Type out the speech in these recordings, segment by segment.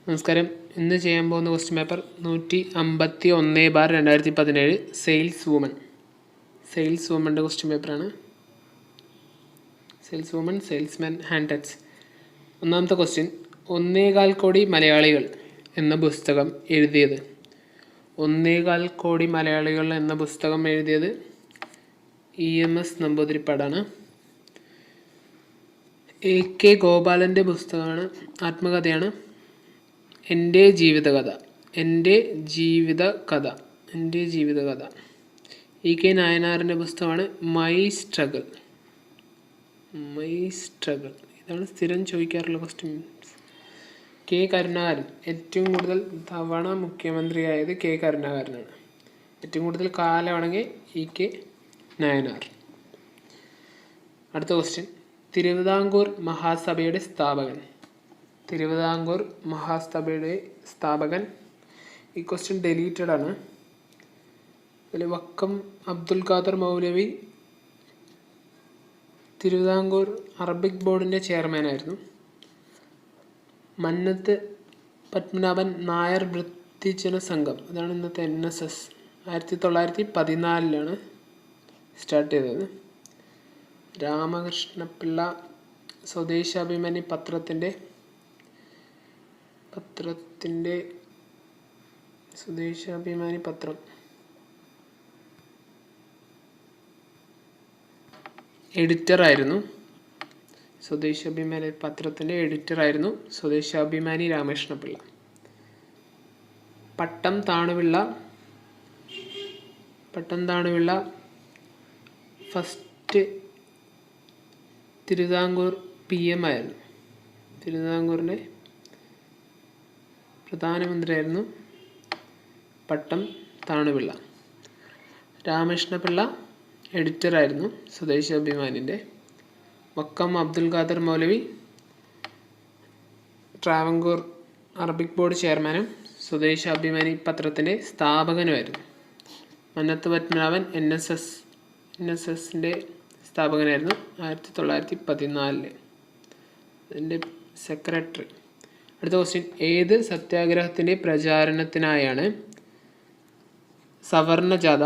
നമസ്കാരം. ഇന്ന് ചെയ്യാൻ പോകുന്ന ക്വസ്റ്റ്യൻ പേപ്പർ 151/2017 സെയിൽസ് വുമൻ്റെ ക്വസ്റ്റ്യൻ പേപ്പറാണ്. Sales woman, salesman, hand touch. ഒന്നാമത്തെ ക്വസ്റ്റ്യൻ, 1.25 കോടി മലയാളികൾ എന്ന പുസ്തകം എഴുതിയത് 1.25 കോടി മലയാളികൾ എന്ന പുസ്തകം എഴുതിയത് EMS നമ്പൂതിരിപ്പാടാണ്. AK ഗോപാലൻ്റെ പുസ്തകമാണ്, ആത്മകഥയാണ്. എൻ്റെ ജീവിതകഥ. EK നായനാറിൻ്റെ പുസ്തകമാണ് മൈ സ്ട്രഗിൾ. ഇതാണ് സ്ഥിരം ചോദിക്കാറുള്ള ക്വസ്റ്റ്യൻ. K കരുണാകരൻ. ഏറ്റവും കൂടുതൽ തവണ മുഖ്യമന്ത്രിയായത് K കരുണാകരനാണ്. ഏറ്റവും കൂടുതൽ കാലമാണെങ്കിൽ EK നായനാർ. അടുത്ത ക്വസ്റ്റ്യൻ, തിരുവിതാംകൂർ മഹാസഭയുടെ സ്ഥാപകൻ. ഈ ക്വസ്റ്റ്യൻ ഡെലീറ്റഡ് ആണ്. ഇതിൽ വക്കം അബ്ദുൽ ഖാദർ മൗലവി തിരുവിതാംകൂർ അറബിക് ബോർഡിൻ്റെ ചെയർമാനായിരുന്നു. മന്നത്ത് പത്മനാഭൻ നായർ വൃത്തിജന സംഘം, അതാണ് ഇന്നത്തെ NSS, 1914 സ്റ്റാർട്ട് ചെയ്തത്. രാമകൃഷ്ണപിള്ള സ്വദേശാഭിമാനി പത്രത്തിൻ്റെ എഡിറ്ററായിരുന്നു. സ്വദേശാഭിമാനി പത്രത്തിൻ്റെ എഡിറ്ററായിരുന്നു സ്വദേശാഭിമാനി രാമകൃഷ്ണപിള്ള. പട്ടം താണുപിള്ള ഫസ്റ്റ് തിരുവിതാംകൂർ PM ആയിരുന്നു. തിരുവിതാംകൂറിൻ്റെ പ്രധാനമന്ത്രിയായിരുന്നു പട്ടം താണുപിള്ള. രാമകൃഷ്ണപിള്ള എഡിറ്ററായിരുന്നു സ്വദേശാഭിമാനിൻ്റെ. വക്കം അബ്ദുൽ ഖാദർ മൗലവി ട്രാവൻകൂർ അറബിക് ബോർഡ് ചെയർമാനും സ്വദേശാഭിമാനി പത്രത്തിൻ്റെ സ്ഥാപകനുമായിരുന്നു. മന്നത്ത് പത്മനാഭൻ NSSൻ്റെ സ്ഥാപകനായിരുന്നു, 1914. അതിൻ്റെ സെക്രട്ടറി. അടുത്ത ക്വസ്റ്റ്യൻ, ഏത് സത്യാഗ്രഹത്തിൻ്റെ പ്രചാരണത്തിനായാണ് സവർണജാഥ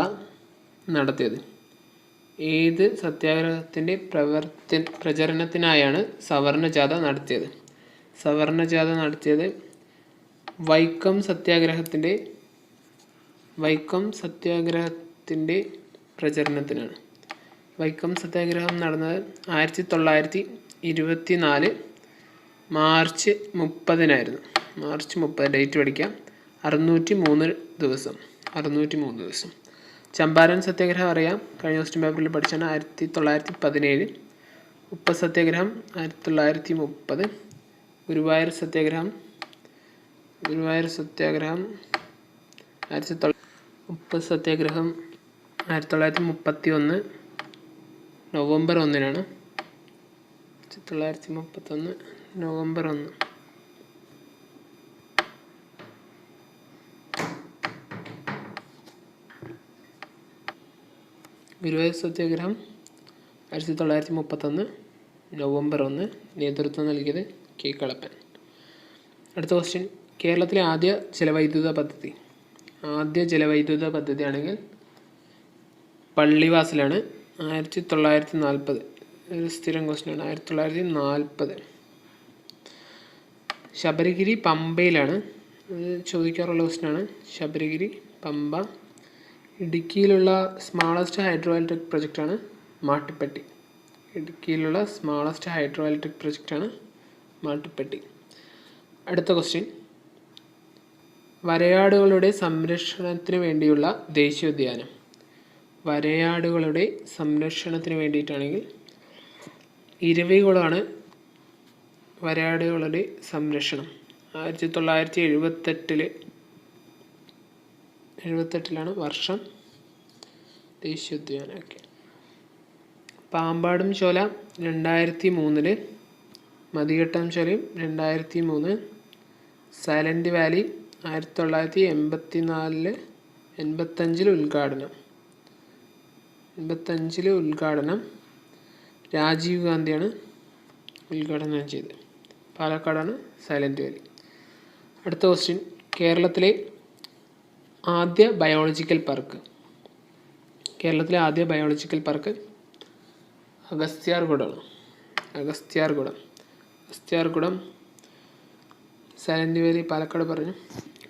നടത്തിയത്? സവർണജാഥ നടത്തിയത് വൈക്കം സത്യാഗ്രഹത്തിൻ്റെ പ്രചരണത്തിനാണ്. വൈക്കം സത്യാഗ്രഹം നടന്നത് 1924 മാർച്ച് 30 മാർച്ച് 30, ഡേറ്റ് പഠിക്കാം. 603 ദിവസം. ചമ്പാരൻ സത്യാഗ്രഹം അറിയാം, കഴിഞ്ഞ ക്വസ്റ്റ്യൻ പേപ്പറിൽ പഠിച്ചാണ്, 1917. ഉപ്പ് സത്യാഗ്രഹം 1930. ഗുരുവായൂർ സത്യാഗ്രഹം ഉപ്പ് സത്യാഗ്രഹം 1931 നവംബർ 1. 1931 നവംബർ 1. ഗുരുവായൂർ സത്യാഗ്രഹം 1931 നവംബർ 1. നേതൃത്വം നൽകിയത് K കളപ്പൻ. അടുത്ത ക്വസ്റ്റ്യൻ, കേരളത്തിലെ ആദ്യ ജലവൈദ്യുത പദ്ധതി ആണെങ്കിൽ പള്ളിവാസലാണ്, 1940. ഒരു സ്ഥിരം ക്വസ്റ്റ്യനാണ്, 1940. ശബരിഗിരി പമ്പയിലാണ്, ചോദിക്കാറുള്ള ക്വസ്റ്റ്യനാണ്. ശബരിഗിരി പമ്പ. ഇടുക്കിയിലുള്ള സ്മാളസ്റ്റ് ഹൈഡ്രോ ഇലക്ട്രിക് പ്രൊജക്റ്റാണ് മാട്ടുപ്പെട്ടി. അടുത്ത ക്വസ്റ്റ്യൻ, വരയാടുകളുടെ സംരക്ഷണത്തിന് വേണ്ടിയുള്ള ദേശീയോദ്യാനം. വരയാടുകളുടെ സംരക്ഷണത്തിന് വേണ്ടിയിട്ടാണെങ്കിൽ ഇരവികുളമാണ് വരയാടുകളുടെ സംരക്ഷണം. 1978 വർഷം. ദേശീയോദ്യാനം. പാമ്പാടും ചോല 2003. മതികെട്ടം ചോലയും 2003. സൈലന്റ് വാലി 1985 ഉദ്ഘാടനം. രാജീവ് ഗാന്ധിയാണ് ഉദ്ഘാടനം ചെയ്തത്. പാലക്കാടാണ് സൈലന്റ് വാലി. അടുത്ത ക്വസ്റ്റ്യൻ, കേരളത്തിലെ ആദ്യ ബയോളജിക്കൽ പാർക്ക്. കേരളത്തിലെ ആദ്യ ബയോളജിക്കൽ പാർക്ക് അഗസ്ത്യാർകൂടമാണ്. അഗസ്ത്യാർകൂടം സൈലന്റ് വാലി പാലക്കാട് പറഞ്ഞു,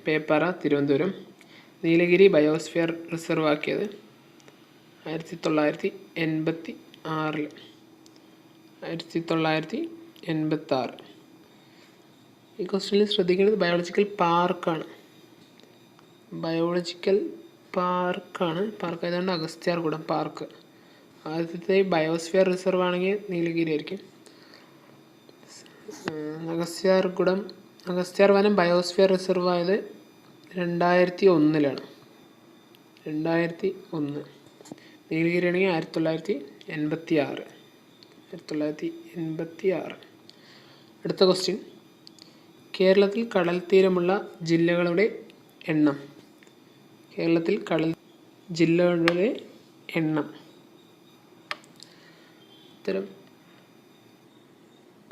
പേപ്പാറ തിരുവനന്തപുരം. നീലഗിരി ബയോസ്ഫിയർ റിസർവ് ആക്കിയത് 1986. 1986. ഈ ക്വസ്റ്റ്യനിൽ ശ്രദ്ധിക്കേണ്ടത് ബയോളജിക്കൽ പാർക്കാണ്. പാർക്ക് ആയതുകൊണ്ട് അഗസ്ത്യാർകൂടം പാർക്ക്. ആദ്യത്തെ ബയോസ്ഫിയർ റിസർവ് ആണെങ്കിൽ നീലഗിരി ആയിരിക്കും. അഗസ്ത്യാർ വനം ബയോസ്ഫിയർ റിസർവ് ആയത് 2001. 2001. നീലഗിരി ആണെങ്കിൽ 1986. അടുത്ത ക്വസ്റ്റ്യൻ, കേരളത്തിൽ കടൽ തീരമുള്ള ജില്ലകളുടെ എണ്ണം. കേരളത്തിൽ ജില്ലകളുടെ എണ്ണം. ഉത്തരം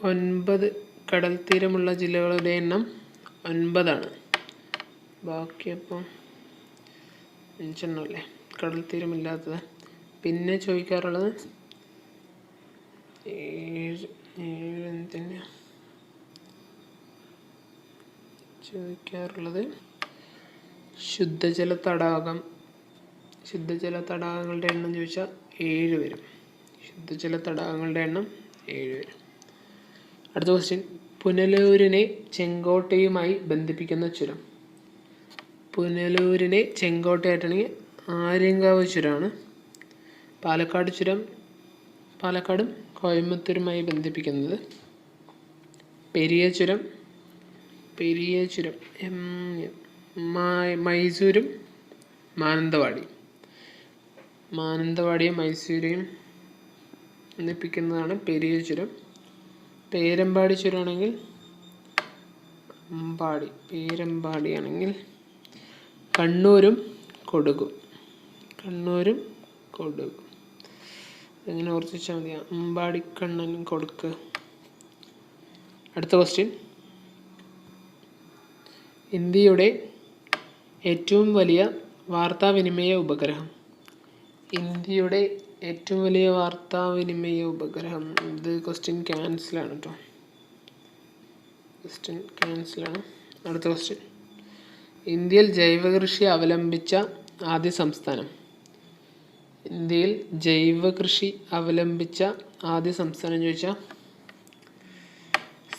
9. കടൽ തീരമുള്ള ജില്ലകളുടെ എണ്ണം 9 ബാക്കി അപ്പം 5 കടൽ തീരമില്ലാത്തത്. പിന്നെ ചോദിക്കാറുള്ളത് 7 ശുദ്ധജല തടാകങ്ങളുടെ എണ്ണം ചോദിച്ചാൽ 7 വരും. ശുദ്ധജല തടാകങ്ങളുടെ എണ്ണം 7 വരും. അടുത്ത ക്വസ്റ്റ്യൻ, പുനലൂരിനെ ചെങ്കോട്ടയുമായി ബന്ധിപ്പിക്കുന്ന ചുരം. പുനലൂരിനെ ചെങ്കോട്ടയായിട്ടാണെങ്കിൽ ആര്യങ്കാവ് ചുരമാണ്. പാലക്കാടും കോയമ്പത്തൂരുമായി ബന്ധിപ്പിക്കുന്നത് പെരിയ ചുരം. മൈസൂരും മാനന്തവാടിയും മൈസൂരെയും ബന്ധിപ്പിക്കുന്നതാണ് പെരിയ ചുരം. പേരമ്പാടി ചുരമാണെങ്കിൽ പേരമ്പാടിയാണെങ്കിൽ കണ്ണൂരും കൊടുകും. അങ്ങനെ ഓർത്തിച്ചാൽ മതി. അമ്പാടിക്കണ്ണൻ കൊടുക്ക്. അടുത്ത ക്വസ്റ്റ്യൻ, ഇന്ത്യയുടെ ഏറ്റവും വലിയ വാർത്താവിനിമയ ഉപഗ്രഹം. ഇത് ക്വസ്റ്റ്യൻ ക്യാൻസലാണ് കേട്ടോ. അടുത്ത ക്വസ്റ്റ്യൻ, ഇന്ത്യയിൽ ജൈവകൃഷി അവലംബിച്ച ആദ്യ സംസ്ഥാനം. ചോദിച്ചാൽ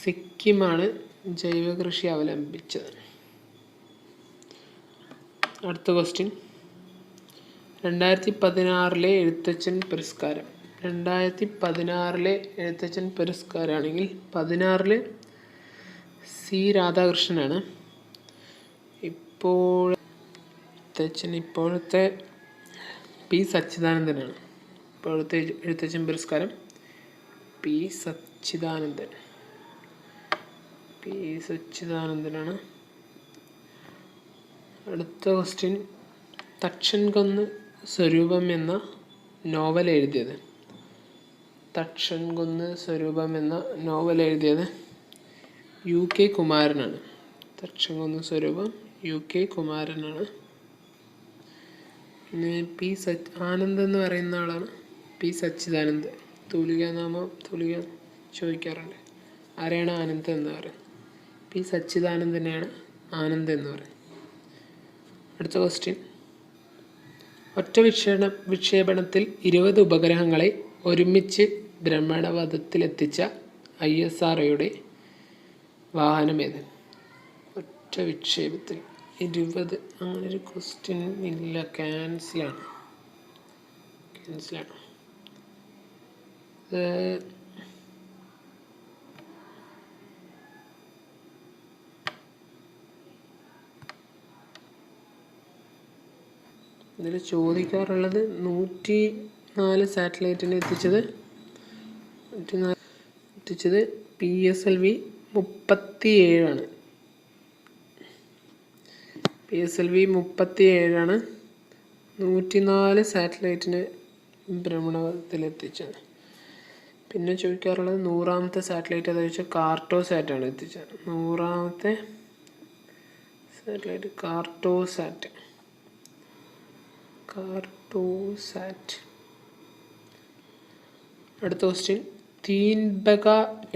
സിക്കിമാണ് ജൈവകൃഷി അവലംബിച്ചത്. അടുത്ത ക്വസ്റ്റ്യൻ, 2016 എഴുത്തച്ഛൻ പുരസ്കാരം. 2016 എഴുത്തച്ഛൻ പുരസ്കാരമാണെങ്കിൽ 16 സി രാധാകൃഷ്ണനാണ്. ഇപ്പോഴത്തെ പി സച്ചിദാനന്ദനാണ്. ഇപ്പോഴത്തെ എഴുത്തച്ഛൻ പുരസ്കാരം പി സച്ചിദാനന്ദനാണ്. അടുത്ത ക്വസ്റ്റ്യൻ, തക്ഷൻകുന്ന് സ്വരൂപം എന്ന നോവൽ എഴുതിയത്. UK കുമാരനാണ്. തക്ഷൻകുന്ന് സ്വരൂപം UK കുമാരനാണ്. പിന്നെ ആനന്ദ് എന്ന് പറയുന്ന ആളാണ് പി സച്ചിദാനന്ദ്. തൂലിക ചോദിക്കാറുണ്ട്. ആരെയാണ് ആനന്ദ് എന്ന് പറയുന്നത്? പി സച്ചിദാനന്ദനെയാണ് ആനന്ദ് എന്ന് പറയുന്നത്. അടുത്ത ക്വസ്റ്റ്യൻ, ഒറ്റ വിക്ഷേപണത്തിൽ 20 ഉപഗ്രഹങ്ങളെ ഒരുമിച്ച് ഭ്രമണപഥത്തിലെത്തിച്ച ISROയുടെ വാഹനമേത്? ഒറ്റ വിക്ഷേപത്തിൽ 20. അങ്ങനൊരു ക്വസ്റ്റ്യൻ ഇല്ല. ക്യാൻസലാണ്. ഇതിൽ ചോദിക്കാറുള്ളത് 104 സാറ്റലൈറ്റിനെ എത്തിച്ചത് PSLV 37 PSLV 37 104 സാറ്റലൈറ്റിനെ ഭ്രമണത്തിലെത്തിച്ചത്. പിന്നെ ചോദിക്കാറുള്ളത് 100ാമത്തെ സാറ്റലൈറ്റ് ഏതാ ചോദിച്ചാൽ കാർട്ടോസാറ്റാണ് എത്തിച്ചത്. 100ാമത്തെ സാറ്റലൈറ്റ് കാർട്ടോസാറ്റ്. അടുത്ത ക്വസ്റ്റ്യൻ, തീൻബഗ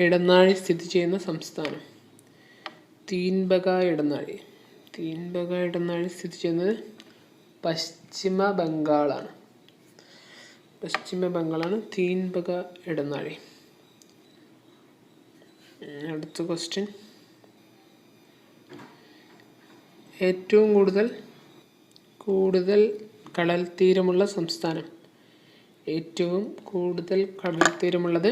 ഇടനാഴി സ്ഥിതി ചെയ്യുന്ന സംസ്ഥാനം. തീൻബഗ ഇടനാഴി സ്ഥിതി ചെയ്യുന്നത് പശ്ചിമ ബംഗാളാണ്. തീൻബഗ ഇടനാഴി. അടുത്ത ക്വസ്റ്റ്യൻ, ഏറ്റവും കൂടുതൽ കടൽ തീരമുള്ള സംസ്ഥാനം. ഏറ്റവും കൂടുതൽ കടൽ തീരമുള്ളത്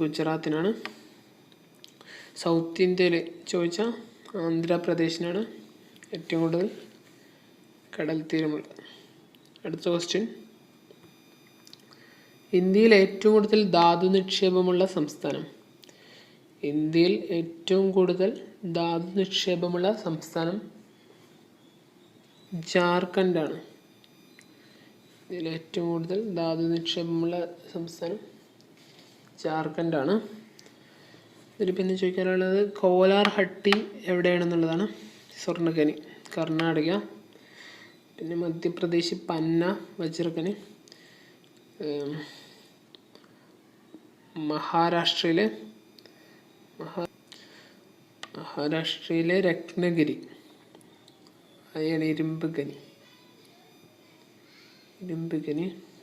ഗുജറാത്തിനാണ്. സൗത്ത് ഇന്ത്യയിൽ ചോദിച്ചാൽ ആന്ധ്രാപ്രദേശിനാണ് ഏറ്റവും കൂടുതൽ കടൽ തീരമുള്ളത്. അടുത്ത ക്വസ്റ്റ്യൻ, ഇന്ത്യയിൽ ഏറ്റവും കൂടുതൽ ധാതു നിക്ഷേപമുള്ള സംസ്ഥാനം. ഇന്ത്യയിൽ ഏറ്റവും കൂടുതൽ ധാതു നിക്ഷേപമുള്ള സംസ്ഥാനം ജാർഖണ്ഡാണ്. ഇതിൽ ഏറ്റവും കൂടുതൽ ധാതു നിക്ഷേപമുള്ള സംസ്ഥാനം ജാർഖണ്ഡാണ്. ഇതിൽ പിന്നെ ചോദിക്കാനുള്ളത് കോലാർ ഹട്ടി എവിടെയാണെന്നുള്ളതാണ്. സ്വർണ്ണഖനി, കർണാടക. പിന്നെ മധ്യപ്രദേശ് പന്ന വജ്രഖനി. മഹാരാഷ്ട്രയിലെ രത്നഗിരി, അതാണ് ഇരുമ്പ് ഖനി.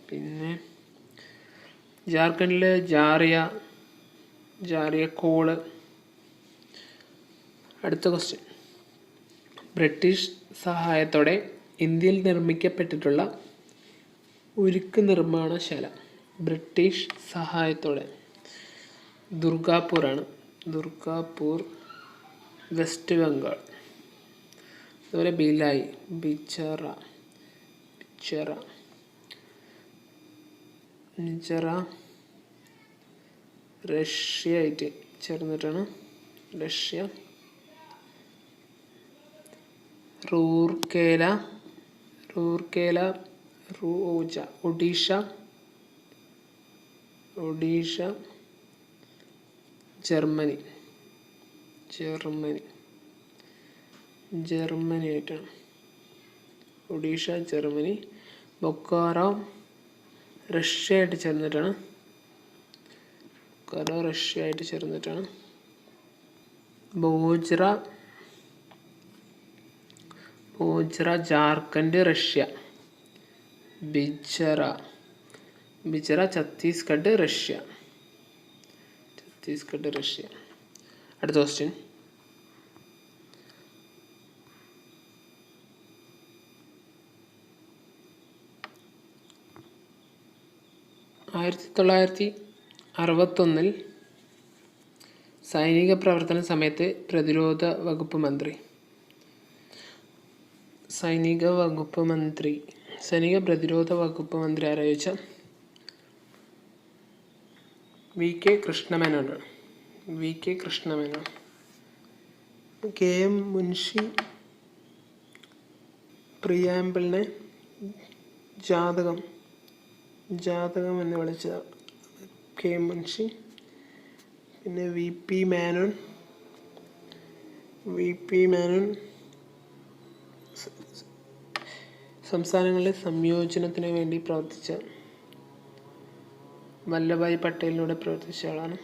പിന്നെ ജാർഖണ്ഡിലെ ജാറിയ കോള്. അടുത്ത ക്വസ്റ്റ്യൻ, ബ്രിട്ടീഷ് സഹായത്തോടെ ഇന്ത്യയിൽ നിർമ്മിക്കപ്പെട്ടിട്ടുള്ള ഉരുക്ക് നിർമ്മാണശാല. ബ്രിട്ടീഷ് സഹായത്തോടെ ദുർഗാപൂർ, വെസ്റ്റ് ബംഗാൾ. അതുപോലെ ഭിലായ്, ബിച്ചറ, റഷ്യ ആയിട്ട് ചേർന്നിട്ടാണ്. റൂർക്കേല, ഒഡീഷ, ജർമ്മനി ആയിട്ടാണ്. ഒഡീഷ, ജർമ്മനി. ബൊക്കാറോ റഷ്യ ആയിട്ട് ചേർന്നിട്ടാണ്. ബോജ്ര ജാർഖണ്ഡ്, റഷ്യ. ബിജറ ഛത്തീസ്ഗഡ്, റഷ്യ. അടുത്ത ക്വസ്റ്റ്യൻ, 1961 സൈനിക പ്രവർത്തന സമയത്ത് പ്രതിരോധ വകുപ്പ് പ്രതിരോധ വകുപ്പ് മന്ത്രി ആരാ ചോദിച്ചാൽ VK കൃഷ്ണമേനോൻ. KM മുൻഷി പ്രിയാമ്പിളിനെ ജാതകം എന്ന് വിളിച്ച KM മുൻഷി. പിന്നെ VP മേനോൻ സംസ്ഥാനങ്ങളുടെ സംയോജനത്തിന് വേണ്ടി പ്രവർത്തിച്ച വല്ലഭായ് പട്ടേലിലൂടെ പ്രവർത്തിച്ച ആളാണ്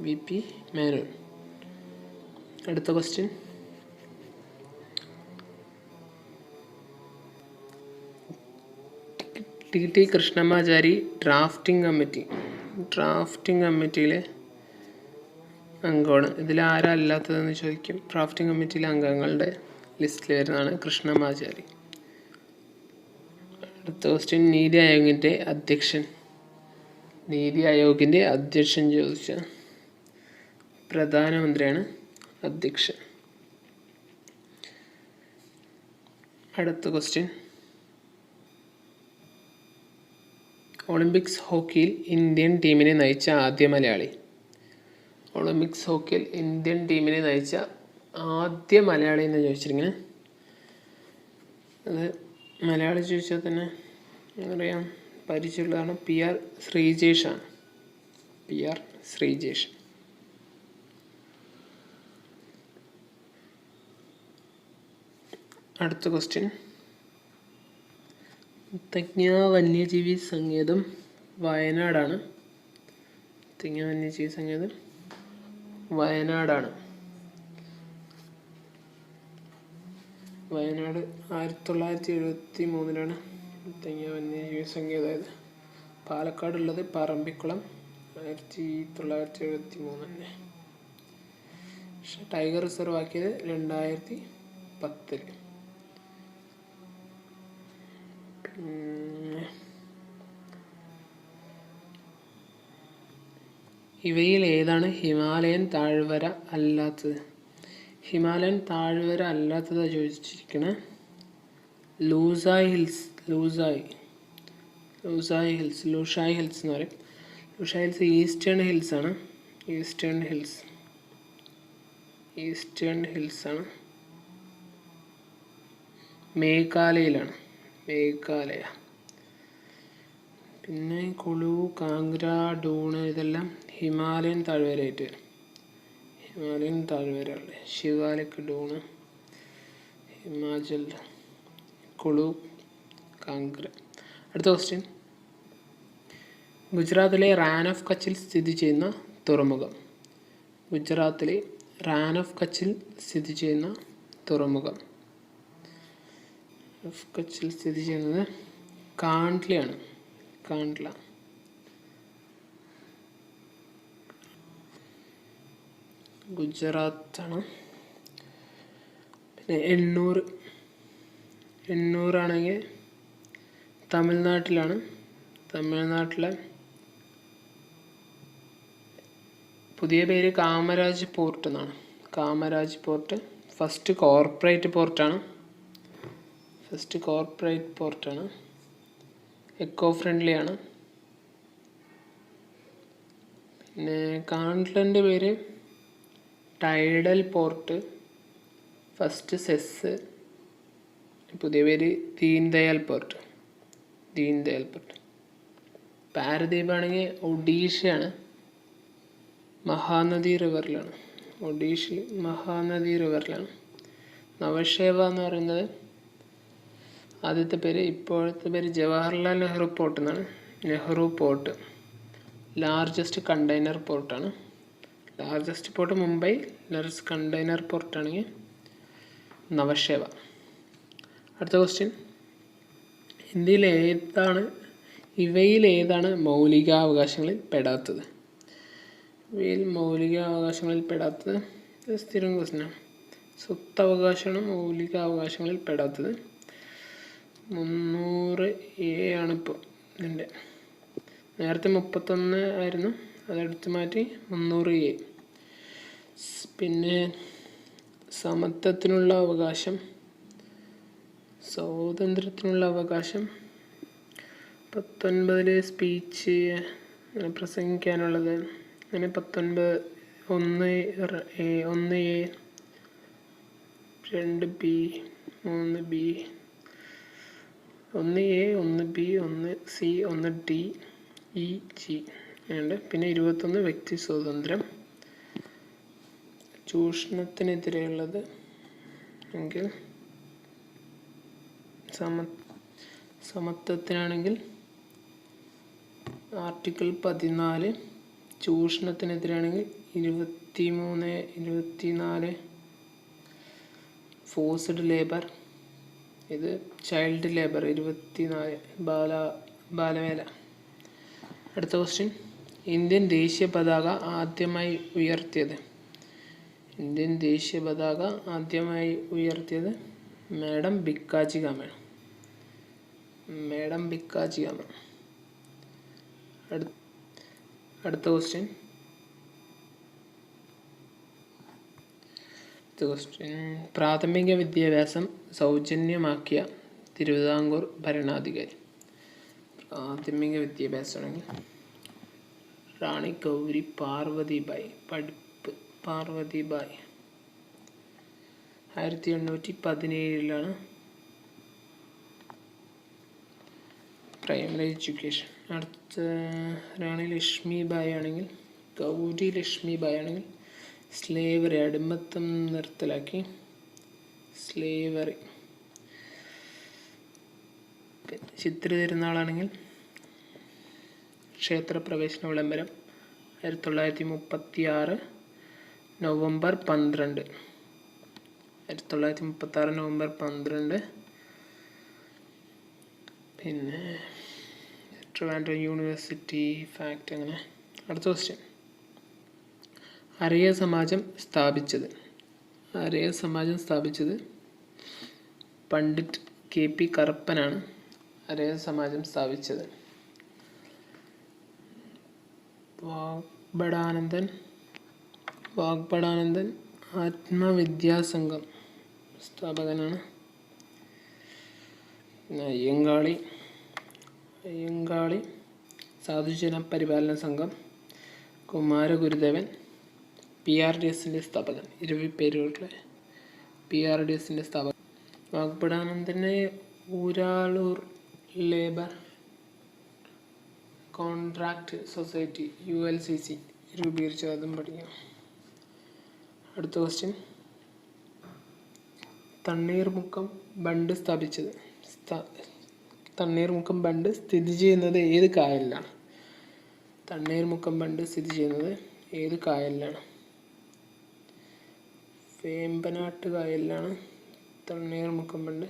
VP മേനോൻ. അടുത്ത ക്വസ്റ്റ്യൻ, TT കൃഷ്ണമാചാരി ഡ്രാഫ്റ്റിംഗ് കമ്മിറ്റിയിലെ അംഗമാണ്. ഇതിൽ ആരാ അല്ലാത്തതെന്ന് ചോദിക്കും. ഡ്രാഫ്റ്റിംഗ് കമ്മിറ്റിയിലെ അംഗങ്ങളുടെ ലിസ്റ്റിൽ വരുന്നതാണ് കൃഷ്ണമാചാരി. അടുത്ത ക്വസ്റ്റ്യൻ, നീതി ആയോഗിൻ്റെ അധ്യക്ഷൻ ചോദിച്ച പ്രധാനമന്ത്രിയാണ് അധ്യക്ഷൻ. അടുത്ത ക്വസ്റ്റ്യൻ, ഒളിമ്പിക്സ് ഹോക്കിയിൽ ഇന്ത്യൻ ടീമിനെ നയിച്ച ആദ്യ മലയാളി. എന്ന് ചോദിച്ചിരിക്കുന്നത് അത് മലയാളി ചോദിച്ചാൽ തന്നെ അറിയാം, പരിചയമുള്ളതാണ്. PR ശ്രീജേഷ്. അടുത്ത ക്വസ്റ്റ്യൻ, മുത്തങ്ങ വന്യജീവി സങ്കേതം വയനാടാണ്. മുത്തങ്ങ വന്യജീവി സങ്കേതം വയനാടാണ്. വയനാട് 1973 മുത്തങ്ങ വന്യജീവി സങ്കേതമായത്. പാലക്കാടുള്ളത് പറമ്പിക്കുളം 1973 തന്നെ. പക്ഷെ ടൈഗർ റിസർവ് ആക്കിയത് 2010. പിന്നെ ഇവയിൽ ഏതാണ് ഹിമാലയൻ താഴ്വര അല്ലാത്തത്? ഹിമാലയൻ താഴ്വര അല്ലാത്തതാണ് ചോദിച്ചിരിക്കുന്നത്. ലൂസായ് ഹിൽസ് എന്ന് പറയും. ലൂഷായ് ഹിൽസ് ഈസ്റ്റേൺ ഹിൽസ് ആണ്. ഈസ്റ്റേൺ ഹിൽസ് ആണ്. മേഘാലയയിലാണ്. പിന്നെ കുളു, കാംഗ്ര, ഡൂണ് ഇതെല്ലാം ഹിമാലയൻ താഴ്വരയായിട്ട് വരും. ശിവാലിക്, ഡൂണ്, ഹിമാചൽ, കുളു, കാംഗ്ര. അടുത്ത ക്വസ്റ്റ്യൻ, ഗുജറാത്തിലെ റാൻ ഓഫ് കച്ചിൽ സ്ഥിതി ചെയ്യുന്ന തുറമുഖം. സ്ഥിതി ചെയ്യുന്നത് കാണ്ട്ലയാണ്. ഗുജറാത്താണ്. പിന്നെ എണ്ണൂറാണെങ്കിൽ തമിഴ്നാട്ടിലാണ്. തമിഴ്നാട്ടിലെ പുതിയ പേര് കാമരാജ് പോർട്ട് എന്നാണ്. ഫസ്റ്റ് കോർപ്പറേറ്റ് പോർട്ടാണ്. എക്കോ ഫ്രണ്ട്ലി ആണ്. പിന്നെ കാണ്ട്ലൻ്റെ പേര് ടൈഡൽ പോർട്ട്, ഫസ്റ്റ് സെസ്. പുതിയ പേര് ദീൻ ദയാൽ പോർട്ട്. പാരദ്വീപ് ആണെങ്കിൽ ഒഡീഷയാണ്. മഹാനദി റിവറിലാണ്. നവശേവ എന്ന് പറയുന്നത് ആദ്യത്തെ പേര്, ഇപ്പോഴത്തെ പേര് ജവഹർലാൽ നെഹ്റു പോർട്ട് എന്നാണ്. നെഹ്റു പോർട്ട് ലാർജസ്റ്റ് കണ്ടെയ്നർ പോർട്ടാണ്. മുംബൈ. ലാർജസ്റ്റ് കണ്ടെയ്നർ പോർട്ടാണെങ്കിൽ നവശേവ. അടുത്ത ക്വസ്റ്റ്യൻ, ഇവയിൽ ഏതാണ് മൗലികാവകാശങ്ങളിൽ പെടാത്തത്? സ്ഥിരം ക്വസ്റ്റ്യനാണ്. സ്വത്തവകാശമാണ് മൗലികാവകാശങ്ങളിൽ പെടാത്തത്. 300A ആണ് ഇപ്പോൾ ഇതിൻ്റെ. നേരത്തെ 31 ആയിരുന്നു, അതെടുത്ത് മാറ്റി 300A. പിന്നെ സമത്വത്തിനുള്ള അവകാശം, സ്വാതന്ത്ര്യത്തിനുള്ള അവകാശം 19 സ്പീച്ച് പ്രസംഗിക്കാനുള്ളത്. അങ്ങനെ 19 1A 2B 3B 1A 1B 1C 1D E G ഉണ്ട്. പിന്നെ 21 വ്യക്തി സ്വാതന്ത്ര്യം. ചൂഷണത്തിനെതിരെയുള്ളത് എങ്കിൽ സമത്വത്തിനാണെങ്കിൽ ആർട്ടിക്കിൾ 14. ചൂഷണത്തിനെതിരാണെങ്കിൽ 23 24 forced labour. ഇത് ചൈൽഡ് ലേബർ 24 ബാലവേല. അടുത്ത ക്വസ്റ്റ്യൻ, ഇന്ത്യൻ ദേശീയ പതാക ആദ്യമായി ഉയർത്തിയത് മാഡം ഭിക്കാജി കാമയാണ്. അടുത്ത ക്വസ്റ്റ്യൻ, പ്രാഥമിക വിദ്യാഭ്യാസം സൗജന്യമാക്കിയ തിരുവിതാംകൂർ ഭരണാധികാരി. പ്രാഥമിക വിദ്യാഭ്യാസമാണെങ്കിൽ റാണി ഗൗരി പാർവതിബായി. 1817 primary education. അടുത്ത റാണി ഗൗരി ലക്ഷ്മിബായി ആണെങ്കിൽ സ്ലേവറി, അടിമത്തം നിർത്തലാക്കി. ചിത്തിര തിരുനാളാണെങ്കിൽ ക്ഷേത്രപ്രവേശന വിളംബരം 1936 നവംബർ 12. 1936 നവംബർ 12. പിന്നെ ട്രിവാൻഡ്രം യൂണിവേഴ്സിറ്റി ഫാക്റ്റ്. അങ്ങനെ അടുത്ത ക്വസ്റ്റ്യൻ. ആര്യ സമാജം സ്ഥാപിച്ചത് പണ്ഡിറ്റ് KP കറുപ്പനാണ് ആര്യ സമാജം സ്ഥാപിച്ചത്. വാഗ്ഭടാനന്ദൻ ആത്മവിദ്യാസംഘം സ്ഥാപകനാണ്. അയ്യങ്കാളി സാധുജന പരിപാലന സംഘം. കുമാരഗുരുദേവൻ PRDSൻ്റെ സ്ഥാപകൻ. ഇരുവിപ്പേരുകളിലെ PRDSൻ്റെ സ്ഥാപകൻ. വാഗ്ഭടാനന്ദനെ ഊരാളൂർ ലേബർ കോൺട്രാക്ട് സൊസൈറ്റി ULCC രൂപീകരിച്ചതും പഠിക്കാം. അടുത്ത ക്വസ്റ്റ്യൻ. തണ്ണീർമുക്കം ബണ്ട് സ്ഥിതി ചെയ്യുന്നത് ഏത് കായലിലാണ്? തണ്ണീർമുക്കം ബണ്ട് സ്ഥിതി ചെയ്യുന്നത് ഏത് കായലിലാണ്? വേമ്പനാട്ട് കായലിലാണ് തണ്ണീർമുക്കം ബണ്ട്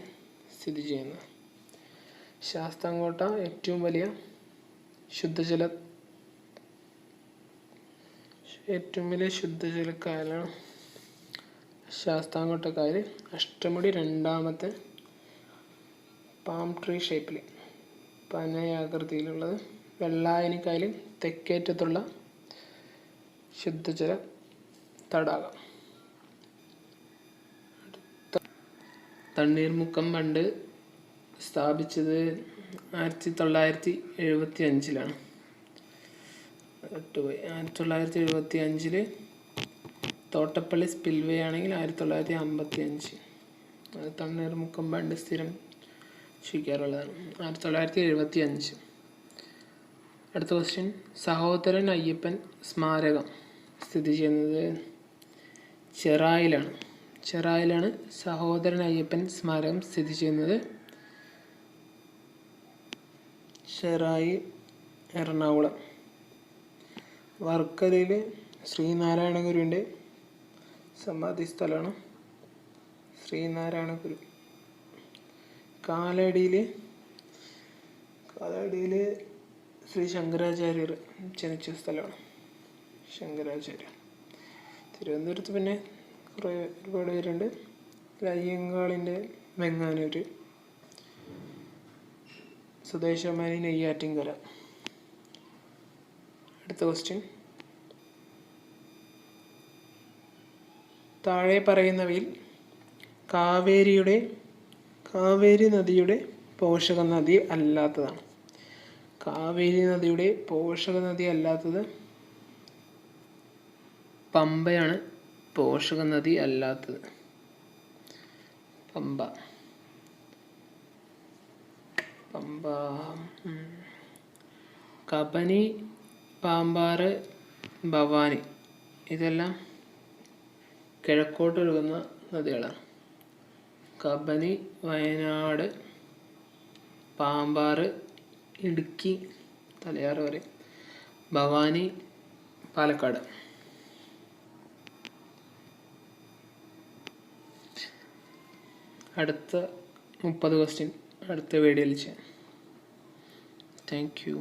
സ്ഥിതി ചെയ്യുന്നത്. ശാസ്താംകോട്ട ഏറ്റവും വലിയ ശുദ്ധജല കായലാണ് ശാസ്താംകോട്ട കായൽ. അഷ്ടമുടി രണ്ടാമത്തെ പാം ട്രീ ഷേപ്പിൽ പനയാകൃതിയിലുള്ളത്. വെള്ളായണി കായൽ തെക്കേറ്റത്തുള്ള ശുദ്ധജല തടാകം. തണ്ണീർമുക്കം ബണ്ട് സ്ഥാപിച്ചത് 1975. 1975 തോട്ടപ്പള്ളി സ്പിൽവേ ആണെങ്കിൽ 1955. തണ്ണീർമുക്കം ബണ്ട് സ്ഥിരം സ്വീകാരമുള്ളതാണ്. 1975. അടുത്ത ക്വസ്റ്റ്യൻ. സഹോദരൻ അയ്യപ്പൻ സ്മാരകം സ്ഥിതി ചെയ്യുന്നത് ചെറായിലാണ്. സഹോദരൻ അയ്യപ്പൻ സ്മാരകം സ്ഥിതി ചെയ്യുന്നത് ചെറായി, എറണാകുളം. വർക്കലയിൽ ശ്രീനാരായണ ഗുരുവിൻ്റെ സമാധി സ്ഥലമാണ് ശ്രീനാരായണ ഗുരു. കാലടിയിൽ ശ്രീ ശങ്കരാചാര്യർ ജനിച്ച സ്ഥലമാണ് ശങ്കരാചാര്യ. തിരുവനന്തപുരത്ത് പിന്നെ ഒരുപാട് പേരുണ്ട്. അയ്യങ്കാളിൻ്റെ വെങ്ങാനൂർ, സുദേശമാനി നെയ്യാറ്റിൻകര. അടുത്ത ക്വസ്റ്റ്യൻ. താഴെ പറയുന്നവയിൽ കാവേരി നദിയുടെ പോഷക നദി അല്ലാത്തതാണ്. കാവേരി നദിയുടെ പോഷക നദി അല്ലാത്തത് പമ്പയാണ്. പോഷക നദി അല്ലാത്തത് പമ്പ. കബനി, പാമ്പാറ്, ഭവാനി ഇതെല്ലാം കിഴക്കോട്ട് ഒഴുകുന്ന നദികളാണ്. കബനി വയനാട്, പാമ്പാറ് ഇടുക്കി തലയാറ് വരെ, ഭവാനി പാലക്കാട്. അടുത്ത 30 ക്വസ്റ്റ്യൻ അടുത്ത വീഡിയോയിൽ ചെയ്യാം. Thank you.